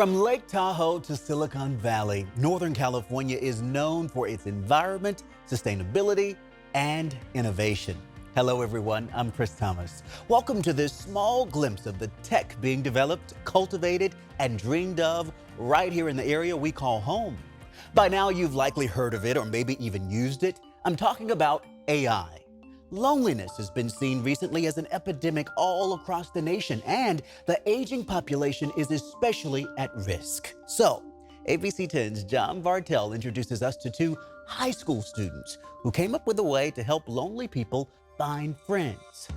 From Lake Tahoe to Silicon Valley, Northern California is known for its environment, sustainability, and innovation. Hello everyone, I'm Chris Thomas. Welcome to this small glimpse of the tech being developed, cultivated, and dreamed of right here in the area we call home. By now you've likely heard of it or maybe even used it. I'm talking about AI. Loneliness has been seen recently as an epidemic all across the nation, and the aging population is especially at risk. So, ABC 10's John Bartell introduces us to two high school students who came up with a way to help lonely people find friends.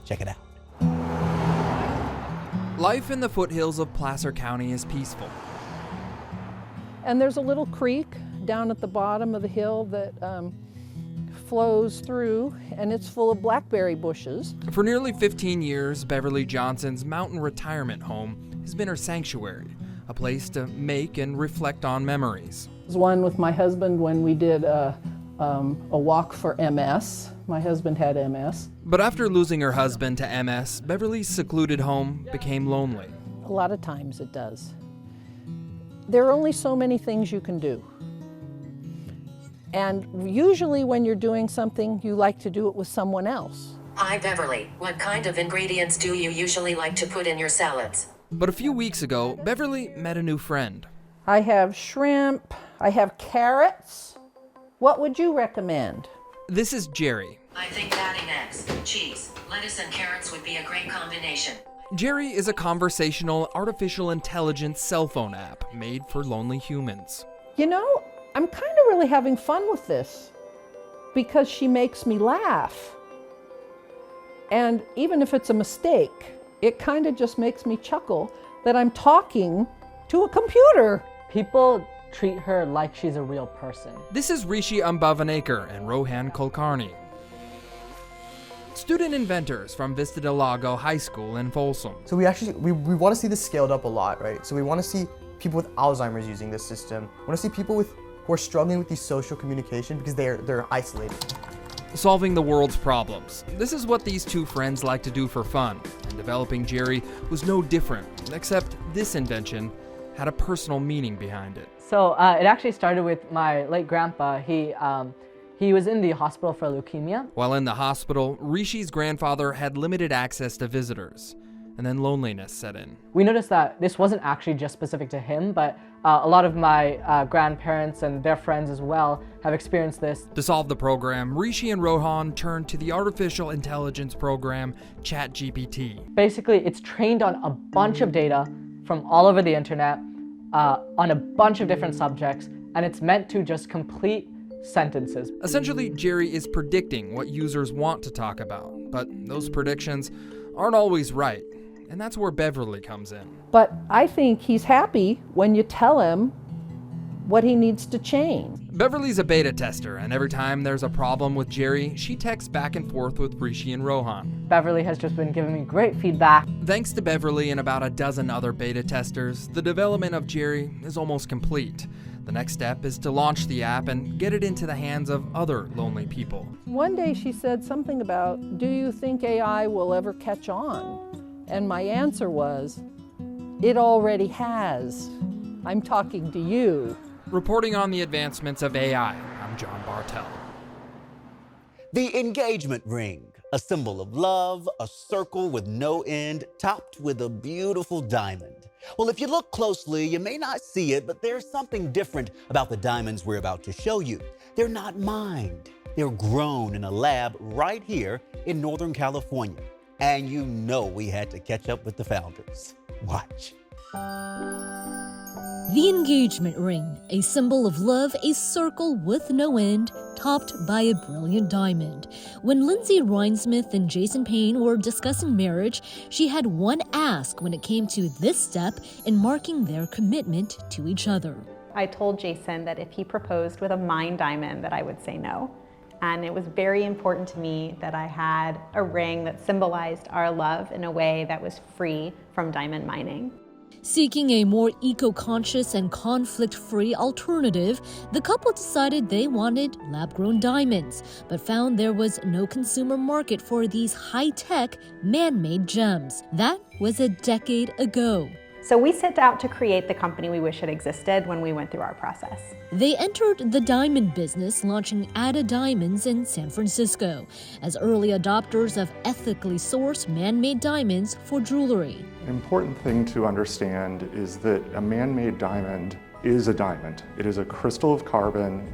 Check it out. Life in the foothills of Placer County is peaceful. And there's a little creek down at the bottom of the hill that flows through, and it's full of blackberry bushes. For nearly 15 years, Beverly Johnson's mountain retirement home has been her sanctuary, a place to make and reflect on memories. It was one with my husband when we did a walk for MS. My husband had MS. But after losing her husband to MS, Beverly's secluded home became lonely. A lot of times it does. There are only so many things you can do. And usually when you're doing something, you like to do it with someone else. Hi Beverly, what kind of ingredients do you usually like to put in your salads? But a few weeks ago, Beverly met a new friend. I have shrimp, I have carrots. What would you recommend? This is Jerry. I think adding eggs, cheese, lettuce and carrots would be a great combination. Jerry is a conversational artificial intelligence cell phone app made for lonely humans. You know, I'm kind of really having fun with this because she makes me laugh. And even if it's a mistake, it kind of just makes me chuckle that I'm talking to a computer. People treat her like she's a real person. This is Rishi Ambavanikar and Rohan Kulkarni, student inventors from Vista Del Lago High School in Folsom. So we want to see this scaled up a lot, right? So we want to see people with Alzheimer's using this system. We want to see people who are struggling with these social communication because they're isolated. Solving the world's problems. This is what these two friends like to do for fun, and developing Jerry was no different, except this invention had a personal meaning behind it. So it actually started with my late grandpa. He was in the hospital for leukemia. While in the hospital, Rishi's grandfather had limited access to visitors, and then loneliness set in. We noticed that this wasn't actually just specific to him, but a lot of my grandparents and their friends as well have experienced this. To solve the program, Rishi and Rohan turned to the artificial intelligence program ChatGPT. Basically, it's trained on a bunch of data from all over the internet on a bunch of different subjects, and it's meant to just complete sentences. Essentially, Jerry is predicting what users want to talk about, but those predictions aren't always right. And that's where Beverly comes in. But I think he's happy when you tell him what he needs to change. Beverly's a beta tester, and every time there's a problem with Jerry, she texts back and forth with Rishi and Rohan. Beverly has just been giving me great feedback. Thanks to Beverly and about a dozen other beta testers, the development of Jerry is almost complete. The next step is to launch the app and get it into the hands of other lonely people. One day she said something about, do you think AI will ever catch on? And my answer was, it already has. I'm talking to you. Reporting on the advancements of AI, I'm John Bartell. The engagement ring, a symbol of love, a circle with no end, topped with a beautiful diamond. Well, if you look closely, you may not see it, but there's something different about the diamonds we're about to show you. They're not mined. They're grown in a lab right here in Northern California. And you know we had to catch up with the founders. Watch. The engagement ring, a symbol of love, a circle with no end, topped by a brilliant diamond. When Lindsay Rinesmith and Jason Payne were discussing marriage, she had one ask when it came to this step in marking their commitment to each other. I told Jason that if he proposed with a mined diamond that I would say no. And it was very important to me that I had a ring that symbolized our love in a way that was free from diamond mining. Seeking a more eco-conscious and conflict-free alternative, the couple decided they wanted lab-grown diamonds, but found there was no consumer market for these high-tech, man-made gems. That was a decade ago. So we set out to create the company we wish had existed when we went through our process. They entered the diamond business, launching Adda Diamonds in San Francisco as early adopters of ethically sourced man-made diamonds for jewelry. An important thing to understand is that a man-made diamond is a diamond. It is a crystal of carbon.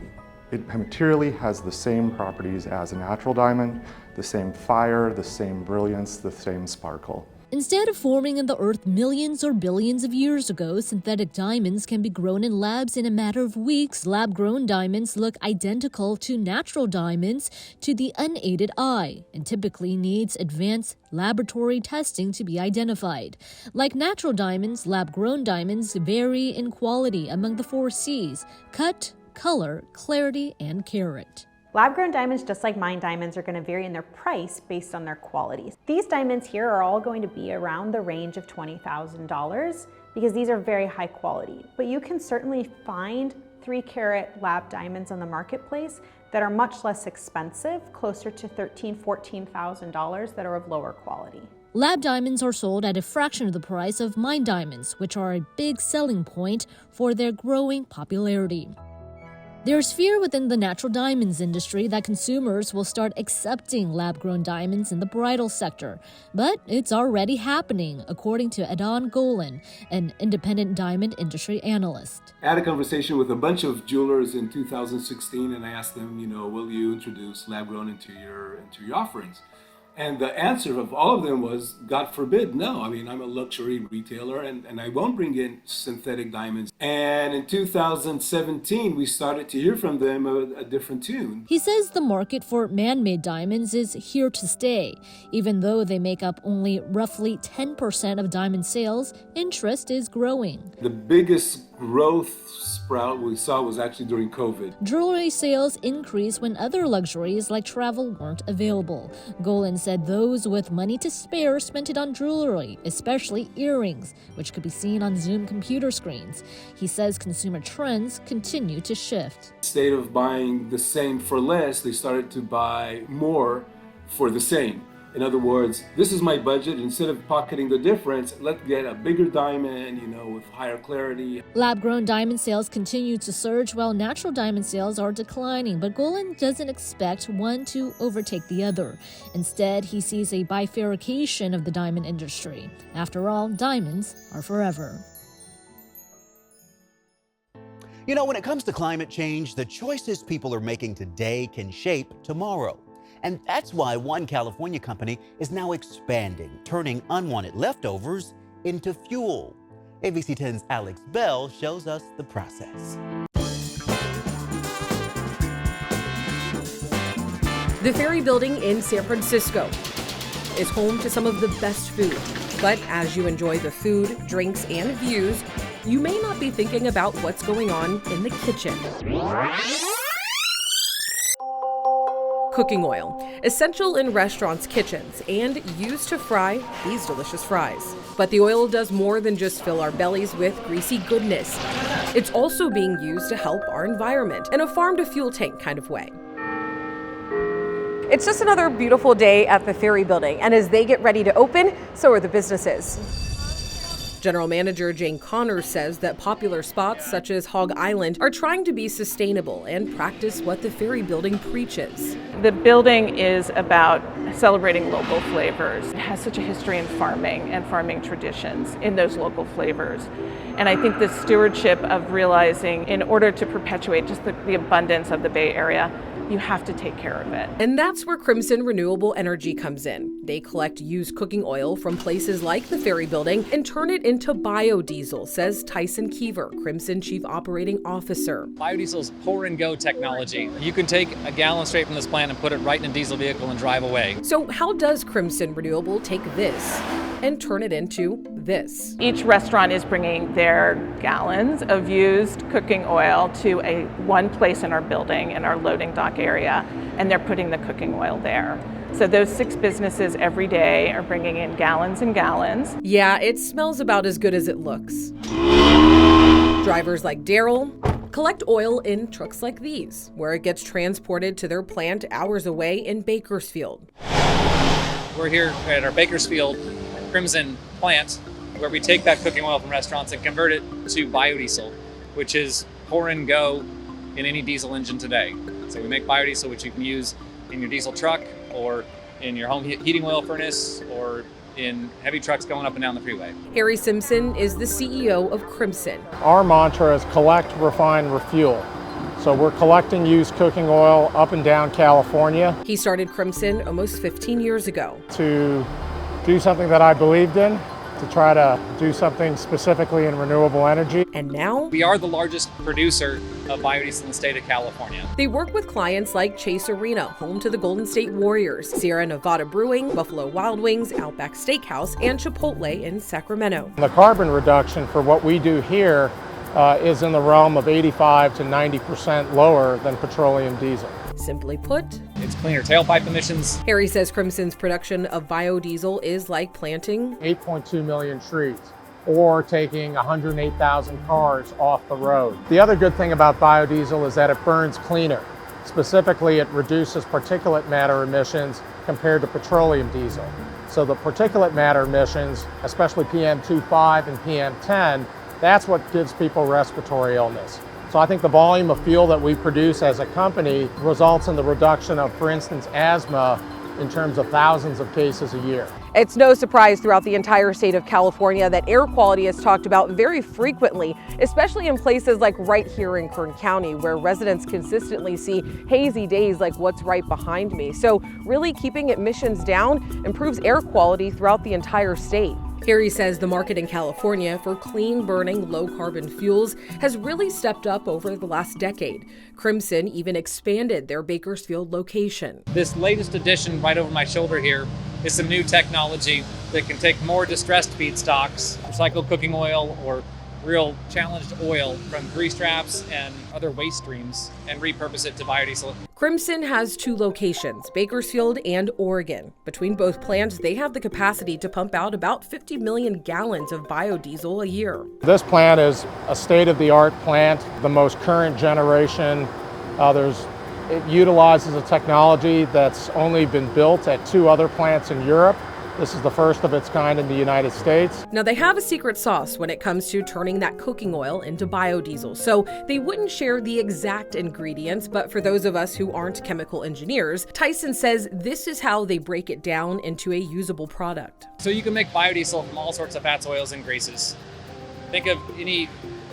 It materially has the same properties as a natural diamond, the same fire, the same brilliance, the same sparkle. Instead of forming in the earth millions or billions of years ago, synthetic diamonds can be grown in labs in a matter of weeks. Lab-grown diamonds look identical to natural diamonds to the unaided eye and typically needs advanced laboratory testing to be identified. Like natural diamonds, lab-grown diamonds vary in quality among the 4 C's: cut, color, clarity, and carat. Lab-grown diamonds, just like mine diamonds, are going to vary in their price based on their qualities. These diamonds here are all going to be around the range of $20,000 because these are very high quality. But you can certainly find 3-carat lab diamonds on the marketplace that are much less expensive, closer to $13,000, $14,000, that are of lower quality. Lab diamonds are sold at a fraction of the price of mine diamonds, which are a big selling point for their growing popularity. There's fear within the natural diamonds industry that consumers will start accepting lab-grown diamonds in the bridal sector, but it's already happening, according to Adda Diamonds, an independent diamond industry analyst. I had a conversation with a bunch of jewelers in 2016, and I asked them, will you introduce lab-grown into your offerings? And the answer of all of them was, God forbid, no. I mean, I'm a luxury retailer and I won't bring in synthetic diamonds. And in 2017, we started to hear from them a different tune. He says the market for man-made diamonds is here to stay. Even though they make up only roughly 10% of diamond sales, interest is growing. The biggest growth sprout we saw was actually during COVID. Jewelry sales increased when other luxuries like travel weren't available. Golan said those with money to spare spent it on jewelry, especially earrings, which could be seen on Zoom computer screens. He says consumer trends continue to shift. Instead of buying the same for less, they started to buy more for the same. In other words, this is my budget. Instead of pocketing the difference, let's get a bigger diamond, with higher clarity. Lab-grown diamond sales continue to surge while natural diamond sales are declining, but Golan doesn't expect one to overtake the other. Instead, he sees a bifurcation of the diamond industry. After all, diamonds are forever. When it comes to climate change, the choices people are making today can shape tomorrow. And that's why one California company is now expanding, turning unwanted leftovers into fuel. ABC 10's Alex Bell shows us the process. The Ferry Building in San Francisco is home to some of the best food. But as you enjoy the food, drinks, and views, you may not be thinking about what's going on in the kitchen. Cooking oil, essential in restaurants' kitchens and used to fry these delicious fries. But the oil does more than just fill our bellies with greasy goodness. It's also being used to help our environment in a farm-to-fuel tank kind of way. It's just another beautiful day at the Ferry Building, and as they get ready to open, so are the businesses. General Manager Jane Connors says that popular spots such as Hog Island are trying to be sustainable and practice what the Ferry Building preaches. The building is about celebrating local flavors. It has such a history in farming and farming traditions in those local flavors. And I think the stewardship of realizing in order to perpetuate just the abundance of the Bay Area, you have to take care of it. And that's where Crimson Renewable Energy comes in. They collect used cooking oil from places like the Ferry Building and turn it into biodiesel, says Tyson Keever, Crimson Chief Operating Officer. Biodiesel is pour-and-go technology. You can take a gallon straight from this plant and put it right in a diesel vehicle and drive away. So how does Crimson Renewable take this and turn it into this? Each restaurant is bringing their gallons of used cooking oil to one place in our building, in our loading dock area, and they're putting the cooking oil there. So those 6 businesses every day are bringing in gallons and gallons. Yeah, it smells about as good as it looks. Drivers like Daryl collect oil in trucks like these, where it gets transported to their plant hours away in Bakersfield. We're here at our Bakersfield Crimson plant, where we take that cooking oil from restaurants and convert it to biodiesel, which is pour and go in any diesel engine today. So we make biodiesel, which you can use in your diesel truck or in your home heating oil furnace or in heavy trucks going up and down the freeway. Harry Simpson is the CEO of Crimson. Our mantra is collect, refine, refuel. So we're collecting used cooking oil up and down California. He started Crimson almost 15 years ago. To do something that I believed in, to try to do something specifically in renewable energy. And now we are the largest producer of biodiesel in the state of California. They work with clients like Chase Arena, home to the Golden State Warriors, Sierra Nevada Brewing, Buffalo Wild Wings, Outback Steakhouse, and Chipotle in Sacramento. The carbon reduction for what we do here is in the realm of 85 to 90% lower than petroleum diesel. Simply put, it's cleaner tailpipe emissions. Harry says Crimson's production of biodiesel is like planting 8.2 million trees or taking 108,000 cars off the road. The other good thing about biodiesel is that it burns cleaner. Specifically, it reduces particulate matter emissions compared to petroleum diesel. So the particulate matter emissions, especially PM2.5 and PM10, that's what gives people respiratory illness. So I think the volume of fuel that we produce as a company results in the reduction of, for instance, asthma in terms of thousands of cases a year. It's no surprise throughout the entire state of California that air quality is talked about very frequently, especially in places like right here in Kern County, where residents consistently see hazy days like what's right behind me. So really keeping emissions down improves air quality throughout the entire state. Harry says the market in California for clean-burning, low-carbon fuels has really stepped up over the last decade. Crimson even expanded their Bakersfield location. This latest addition right over my shoulder here is some new technology that can take more distressed feedstocks, recycled cooking oil or real challenged oil from grease traps and other waste streams, and repurpose it to biodiesel. Crimson has 2 locations, Bakersfield and Oregon. Between both plants, they have the capacity to pump out about 50 million gallons of biodiesel a year. This plant is a state-of-the-art plant, the most current generation. It utilizes a technology that's only been built at 2 other plants in Europe. This is the first of its kind in the United States. Now, they have a secret sauce when it comes to turning that cooking oil into biodiesel, so they wouldn't share the exact ingredients, but for those of us who aren't chemical engineers, Tyson says this is how they break it down into a usable product. So you can make biodiesel from all sorts of fats, oils, and greases. Think of any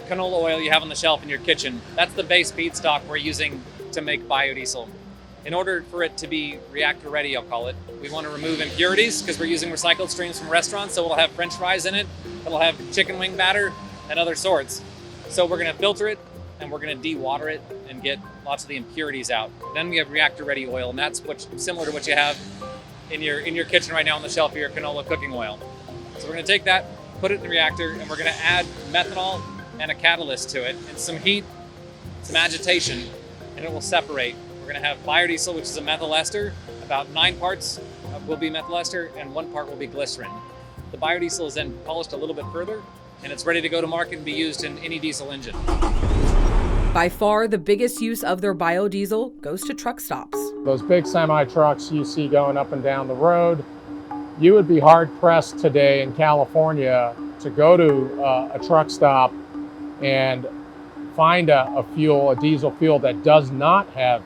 canola oil you have on the shelf in your kitchen. That's the base feedstock we're using to make biodiesel. In order for it to be reactor ready, I'll call it, we want to remove impurities because we're using recycled streams from restaurants, so it'll have French fries in it, it'll have chicken wing batter and other sorts. So we're going to filter it and we're going to de-water it and get lots of the impurities out. Then we have reactor ready oil, and that's what's similar to what you have in your kitchen right now on the shelf of your canola cooking oil. So we're going to take that, put it in the reactor, and we're going to add methanol and a catalyst to it, and some heat, some agitation, and it will separate. We're going to have biodiesel, which is a methyl ester. About 9 parts will be methyl ester and 1 part will be glycerin. The biodiesel is then polished a little bit further, and it's ready to go to market and be used in any diesel engine. By far, the biggest use of their biodiesel goes to truck stops. Those big semi-trucks you see going up and down the road, you would be hard-pressed today in California to go to a truck stop and find a diesel fuel that does not have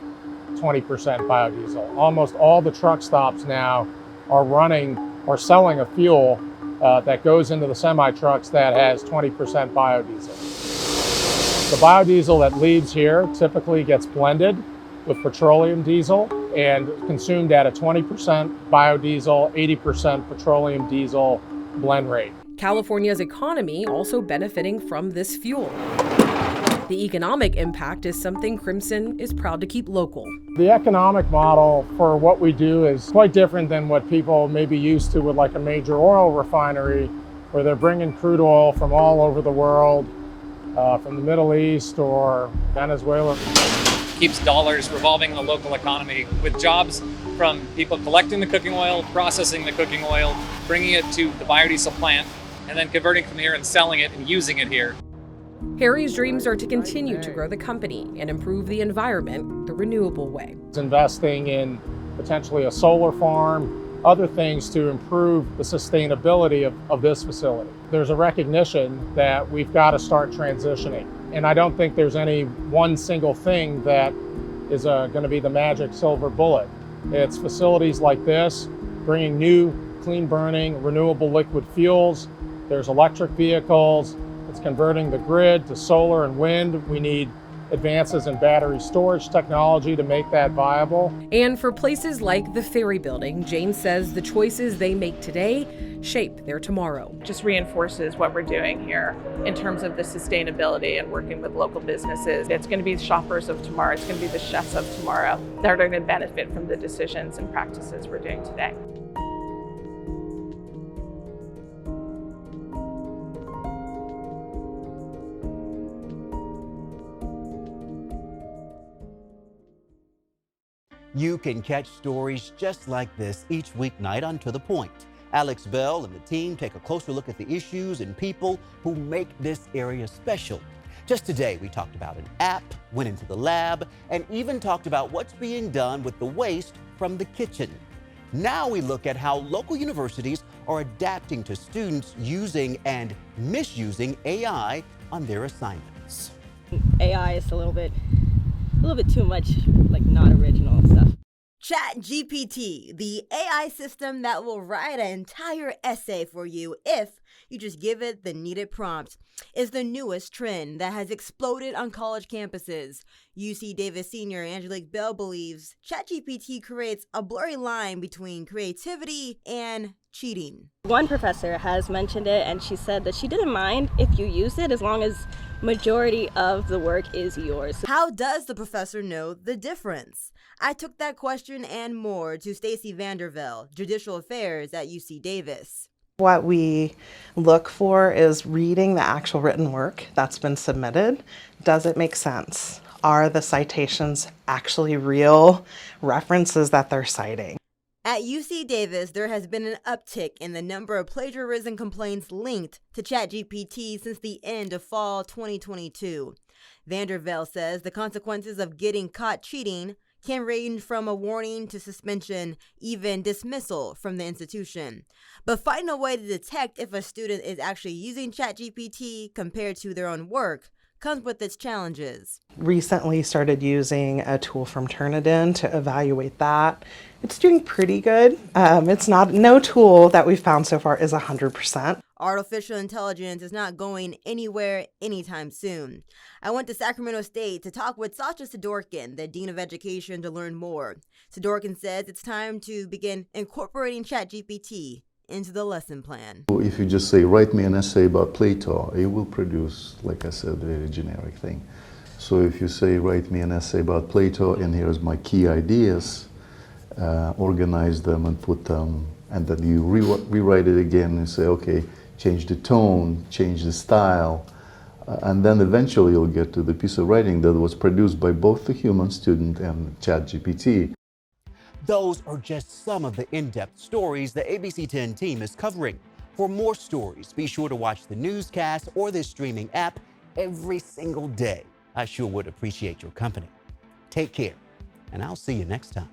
20% biodiesel. Almost all the truck stops now are running or selling a fuel that goes into the semi-trucks that has 20% biodiesel. The biodiesel that leaves here typically gets blended with petroleum diesel and consumed at a 20% biodiesel, 80% petroleum diesel blend rate. California's economy also benefiting from this fuel. The economic impact is something Crimson is proud to keep local. The economic model for what we do is quite different than what people may be used to with like a major oil refinery, where they're bringing crude oil from all over the world, from the Middle East or Venezuela. Keeps dollars revolving in the local economy with jobs from people collecting the cooking oil, processing the cooking oil, bringing it to the biodiesel plant, and then converting from here and selling it and using it here. Harry's dreams are to continue to grow the company and improve the environment the renewable way. It's investing in potentially a solar farm, other things to improve the sustainability of this facility. there's a recognition that we've got to start transitioning. And I don't think there's any one single thing that is going to be the magic silver bullet. It's facilities like this, bringing new, clean burning, renewable liquid fuels. There's electric vehicles. It's converting the grid to solar and wind. We need advances in battery storage technology to make that viable. And for places like the Ferry Building, James says the choices they make today shape their tomorrow. Just reinforces what we're doing here in terms of the sustainability and working with local businesses. It's going to be the shoppers of tomorrow. It's going to be the chefs of tomorrow that are going to benefit from the decisions and practices we're doing today. You can catch stories just like this each weeknight on To The Point. Alex Bell and the team take a closer look at the issues and people who make this area special. Just today, we talked about an app, went into the lab, and even talked about what's being done with the waste from the kitchen. Now we look at how local universities are adapting to students using and misusing AI on their assignments. AI is a little bit too much, like not original and stuff. ChatGPT, the AI system that will write an entire essay for you if you just give it the needed prompt, is the newest trend that has exploded on college campuses. UC Davis senior Angelique Bell believes ChatGPT creates a blurry line between creativity and cheating. One professor has mentioned it, and she said that she didn't mind if you use it as long as majority of the work is yours. How does the professor know the difference? I took that question and more to Stacy Vandervelde, Judicial Affairs at UC Davis. What we look for is reading the actual written work that's been submitted. Does it make sense? Are the citations actually real references that they're citing? At UC Davis, there has been an uptick in the number of plagiarism complaints linked to ChatGPT since the end of fall 2022. Vandervelde says the consequences of getting caught cheating can range from a warning to suspension, even dismissal from the institution. But finding a way to detect if a student is actually using ChatGPT compared to their own work comes with its challenges. Recently started using a tool from Turnitin to evaluate that. It's doing pretty good. No tool that we've found so far is 100%. Artificial intelligence is not going anywhere anytime soon. I went to Sacramento State to talk with Sasha Sidorkin, the Dean of Education, to learn more. Sidorkin says it's time to begin incorporating ChatGPT into the lesson plan. If you just say, write me an essay about Plato, it will produce, like I said, a very generic thing. So if you say, write me an essay about Plato, and here's my key ideas, organize them and put them, and then you rewrite it again and say, okay, change the tone, change the style, and then eventually you'll get to the piece of writing that was produced by both the human student and ChatGPT. Those are just some of the in-depth stories the ABC 10 team is covering. For more stories, be sure to watch the newscast or this streaming app every single day. I sure would appreciate your company. Take care, and I'll see you next time.